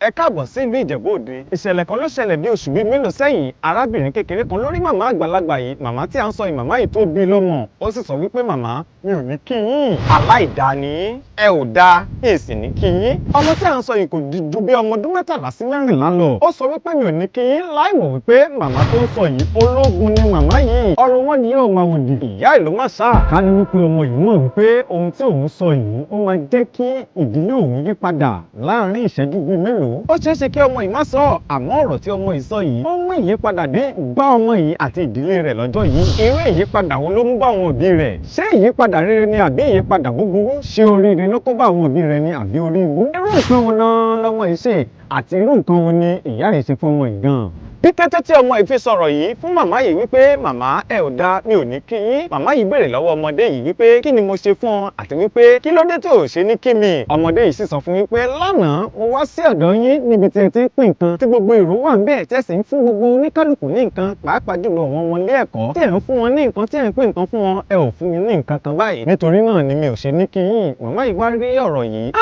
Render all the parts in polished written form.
Ẹ káàbọ̀ sí ìlú Ìjẹ̀bú Òde. Ìṣẹ̀lẹ̀ kan ló ṣẹlẹ̀ bí oṣù bíi mélòó sẹ́yìn. Arábìnrin kékeré kan lórí màmá àgbàlagbà yìí. Màmá tí a ń sọ yìí, màmá yìí tó bí lọ́mọ. Ó sì sọ wípé màmá, mi ò ní kí yín. Aláìda ni ẹ ò da, mi ì sì ní kí yín. Ọmọ tí a ń sọ yìí kò ju bí ọmọ ọdún 13 sí 14 lọ. Ó sọ wípé mi ò ní kí yín láì mọ̀ wípé màmá tó ń sọ yìí ológun ni màmá yìí. Ọrùn wọn ni yóò máa wòdì. Ìyá ìlú máa ṣáà. Ká ní wípé ọmọ yìí mọ̀ wípé ohun tí òun sọ yìí ó máa jẹ́ kí ìdílé òun yí padà láàárín ìṣẹ́jú bíi mélòó. Ó ṣeé ṣe kí ọmọ yìí má sọ, àmọ́ ọ̀rọ̀ tí ọmọ yìí sọ yìí ó mú ìyípadà dé bá ọmọ yìí àti ìdílé rẹ̀ lọ́jọ́ yìí. Irú ìyípadà wo ló mú bá àwọn òbí rẹ̀? Ṣé ìyípadà rere ni àbí ìyípadà búburú? Ṣé oríire ló kó bá àwọn òbí rẹ̀ ni àbí orí ibú? Irú nǹkan wo náà lọmọ yìí ṣe àti irú nǹkan wo ni ìyá rẹ̀ ṣe fún ọmọ yìí gan-an? Bí kété tí ọmọ yìí fi sọ̀rọ̀ yìí fún màmá yìí wípé màmá ẹ ò da, mi ò ní kí yín. Màmá yìí béèrè lọ́wọ́ ọmọdé yìí wípé kí ni mo ṣe fún ọ àti wípé kí ló dé tó ò ṣe ní kí mi. Ọmọdé yìí sì sọ fún wípé lánàá mo wá sí ọ̀dọ̀ yín níbi tí ẹ ti ń pín nǹkan tí gbogbo èrò wà ń bẹ̀ tí ẹ sì ń fún gbogbo oníkálùkù ní nǹkan, pàápàá jùlọ àwọn ọmọ ilé ẹ̀kọ́ tí ẹ ń fún wọn ní nǹkan tí ẹ ń pín nǹkan fún wọn, ẹ ò fún mi ní nǹkan kan báyìí. Nítorí náà ni mi ò ṣe ní kí yín. Màmá yìí wá rí ọ̀rọ̀ yìí.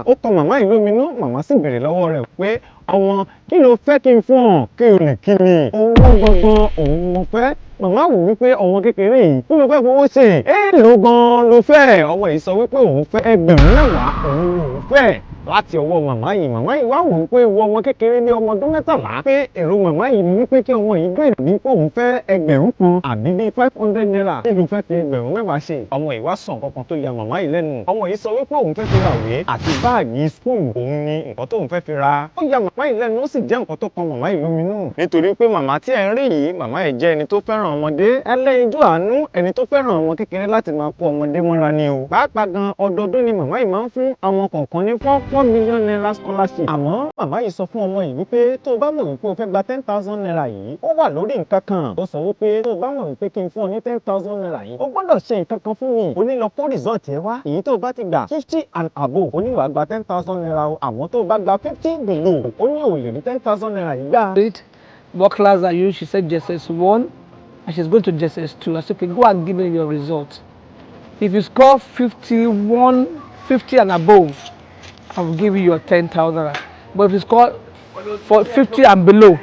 Ó kọ màmá yìí lóminú. Màmá sì béèrè lọ́wọ́ rẹ̀ pé ọmọ kí ló fẹ́ kí n fún ọ kí o lè kí mi. Owó gangan òun mo fẹ́. Màmá wò wípé ọmọ kékeré yìí kí ló fẹ́ fowó ṣe? Èèló gan ló fẹ́? Ọmọ yìí sọ wípé òun fẹ́ ẹgbẹ̀rún 10 òun fẹ́ láti ọwọ́ màmá yìí. Màmá yìí wá wò wípé ìwọ ọmọ kékeré ní ọmọ ọdún 13 pé èrò màmá yìí ni wípé kí ọmọ yìí béèrè wípé òun fẹ́ ẹgbẹ̀rún kan àbí bí 500 naira kí ló fẹ́ fi ẹgbẹ̀rún 10 ṣe. Ọmọ yìí wá sọ nǹkan kan tó ya màmá yìí lẹ́nu. Ọmọ yìí sọ wípé òun fẹ́ fi ra ìwé àti báàgì skul òun ni nǹkan tóun fẹ́ fi ra. Ó ya màmá yìí lẹ́nu, ó sì jẹ́ nǹkan tó kan màmá yìí lóminú. Nítorí pé màmá tí ẹ ń rí yìí, màmá yìí jẹ́ ẹni tó fẹ́ràn ọmọdé, ẹlẹ́yinjú àánú, ẹni tó fẹ́ràn ọmọ kékeré láti máa kó ọmọdé mọ́ra ni o. Pàápàá gan ọdọọdún ni màmá yìí máa ń fún àwọn kọ̀ọ̀kan ní 4 million naira scholarship. Àmọ́ màmá yìí sọ fún ọmọ yìí wípé tó o bá mọ̀ wípé o fẹ́ gba 10,000 naira yìí, ó wà lórí nǹkan kan. Ó sọ wípé tó o bá mọ̀ wípé kí n fún ọ ní 10,000 naira yìí, o gbọ́dọ̀ ṣe nǹkan kan fún mi. O ní lọ kó result ẹ wá. Èyí tó o bá ti gbà 50 and above, o ní wàá gba 10,000 naira o. Àmọ́ tó o bá gba 50 below, o ní ò lè rí 10,000 naira yìí gbà. What class are you? She said JSS1 and she's going to JSS2. I said, okay, go and give me your result. If you score 51, 50 and above, I will give you your 10,000. But if you score for 50 and below,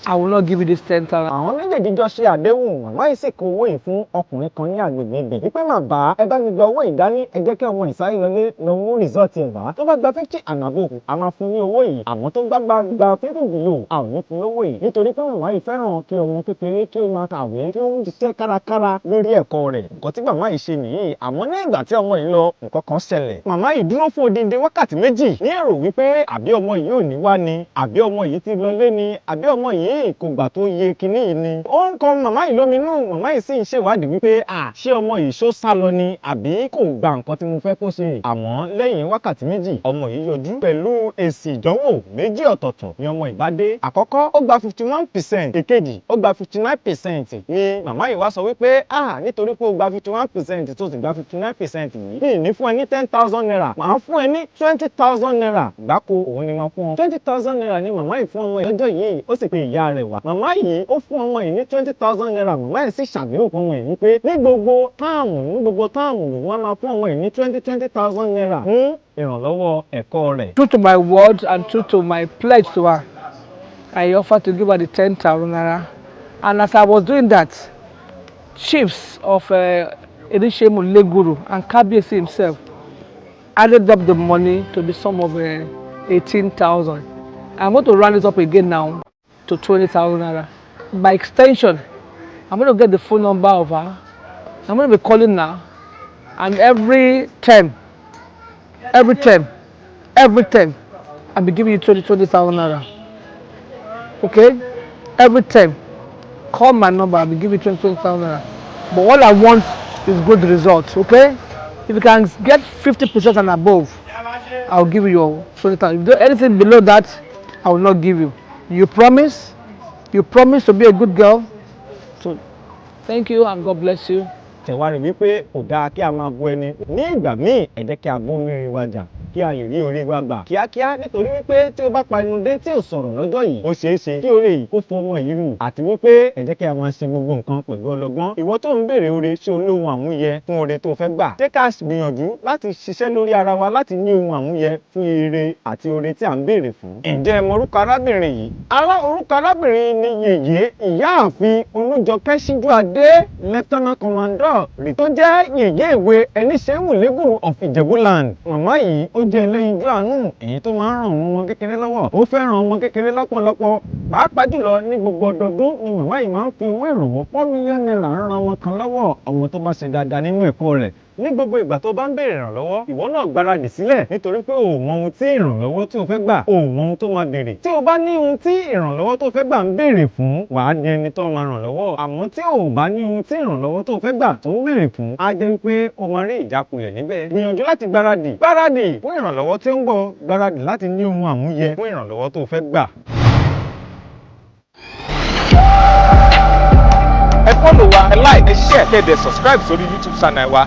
I will not give you this 10,000. Àwọn méjèèjì jọ ṣe àdéhùn. Màmá yìí sì kó owó yìí fún ọkùnrin kan ní agbègbè ibẹ̀. Wípé bàbá ẹ bá mi gba owó ìdání, ẹ jẹ́ kí ọmọ ìsáyé lọlé lọ mú rìsọ́ọ̀tì ẹ̀ wá. Tó bá gba 50 and above, a máa fún ní owó yìí. Àmọ́ tó bá gba 50 below, a ò ní fún lówó yìí. Nítorí pé màmá yìí fẹ́ràn kí ọmọ kékeré kí ó máa kàwé, kí ó ń ṣiṣẹ́ kárakára lórí ẹ̀kọ́ rẹ̀. Nǹkan tí màmá yìí ṣe nìyí. Àmọ́ ní ìgbà tí ọmọ yìí lọ, nǹkan kan ṣẹlẹ̀. Màmá yìí dúró fún odindi wákàtí 2 ní èrò wípé àbí ọmọ yìí ò ní wá ni, àbí ọmọ yìí ti lọlé ni, àbí ọmọ yìí kò gbà tó iye kinní yìí ni. Ó ń kọ màmá yìí lóminú. Màmá yìí sì ń ṣèwádìí wípé ṣé ọmọ yìí ṣó sá lọ ni àbí kò gba nǹkan tí mo fẹ́ kó ṣe. Àmọ́ lẹ́yìn wákàtí 2 ọmọ yìí yọjú pẹ̀lú èsì ìdánwò 2 ọ̀tọ̀ọ̀tọ̀ ni ọmọ yìí bá dé. Àkọ́kọ́ ó gba 51%, èkejì ó gba 59%. Ni màmá yìí wá sọ wípé nítorí pé ó gba 51% tó sì gba 59% yìí, mi ì ní fún ẹ ní 10,000 naira, màá fún ẹ ní 20,000 naira. Gbáko òun ni wọ́n fún ọ. 20,000 naira ni màmá yìí fún ọmọ yìí lọ́jọ́ yìí. Ó sì pe ìyá rẹ̀ wá. Màmá yìí ó fún ọmọ yìí ní 20,000 naira. Màmá yìí sì ṣàdéhùn fún ọmọ yìí wípé ní gbogbo táàmù lòun á máa fún ọmọ yìí ní 20,000 naira fún ìrànlọ́wọ́ ẹ̀kọ́ rẹ̀. True to my word and true to my pledge to her, I offered to give her the 10,000 naira. And as I was doing that, chiefs of Edishemu Leguru and Kabiyesi himself added up the money to the sum of 18,000. I'm going to round it up again now to 20,000 naira. By extension, I'm going to get the phone number of her. I'm going to be calling now, and every term, I'll be giving you 20,000 naira. Okay? Every time, call my number, I'll be giving you 20,000 naira. But all I want is good results, okay? If you can get 50% and above, I'll give you your 20,000. If you do anything below that, I will not give you. You promise? You promise to be a good girl? So, thank you and God bless you. Tẹ̀wá rí wípé kò dáa kí a máa bú ẹni. Ní ìgbà míì, ẹ jẹ́ kí a bú mírin wájà. kí a lè rí oore wa gbà kíákíá, nítorí wípé tí o bá pariwo dé tí ò sọ̀rọ̀ lọ́jọ́ yìí ó ṣeé ṣe kí oore yìí kó fọwọ́ yìí rù, àti wípé ẹ jẹ́ kí a máa ṣe gbogbo nǹkan pẹ̀lú ọlọ́gbọ́n. Ìwọ tó ń béèrè oore, ṣé o ní ohun àmúyẹ fún oore tó fẹ́ gbà? Jẹ́ ká gbìyànjú láti ṣiṣẹ́ lórí ara wa láti ní ohun àmúyẹ fún ire àti oore tí à ń béèrè fún. Ǹjẹ́ ẹ mọ orúkọ arábìnrin yìí? Orúkọ arábìnrin ni Yèyé Ìyáàfin Olújọkẹ́ Síjúadé, Lieutenant Commandant rí tó jẹ́ yèyé ìwé Jagilegbo of Ìjẹ̀bú-land. Màmá yìí ó jẹ́ ẹlẹ́yinjú àánú, èyí tó máa ń ràn àwọn ọmọ kékeré lọ́wọ́. Ó fẹ́ràn ọmọ kékeré lọ́pọ̀lọpọ̀, pàápàá jùlọ ní gbogbo ọdọọdún ni màmá yìí máa ń fi owó ìrànwọ́ $4 million ran ọmọ kan lọ́wọ́, ọmọ tó bá ṣe dáadáa nínú ẹ̀kọ́ rẹ̀. Ní gbogbo ìgbà tó bá ń béèrè ìrànlọ́wọ́, ìwọ náà gbáradì sílẹ̀, nítorí pé o mọ ohun tí ìrànlọ́wọ́ tí o fẹ́ gbà, o mọ ohun tó máa béèrè. Tí o bá ní ohun tí ìrànlọ́wọ́ tó fẹ́ gbà ń béèrè fún, wàá di ẹni tó máa ràn lọ́wọ́. Àmọ́ tí o bá ní ohun tí ìrànlọ́wọ́ tó fẹ́ gbà tó ń béèrè fún, á jẹ́ pé o máa rí ìjákulẹ̀ níbẹ̀. Gbìyànjú láti gbáradì fún ìrànlọ́wọ́ tí ó ń bọ̀, gbáradì láti ní ohun àmúyẹ fún ìrànlọ́wọ́ tó fẹ́ gbà. Ẹ follow wa, ẹ like, ẹ share, kẹ́ ẹ dẹ̀ subscribe sórí YouTube channel wa.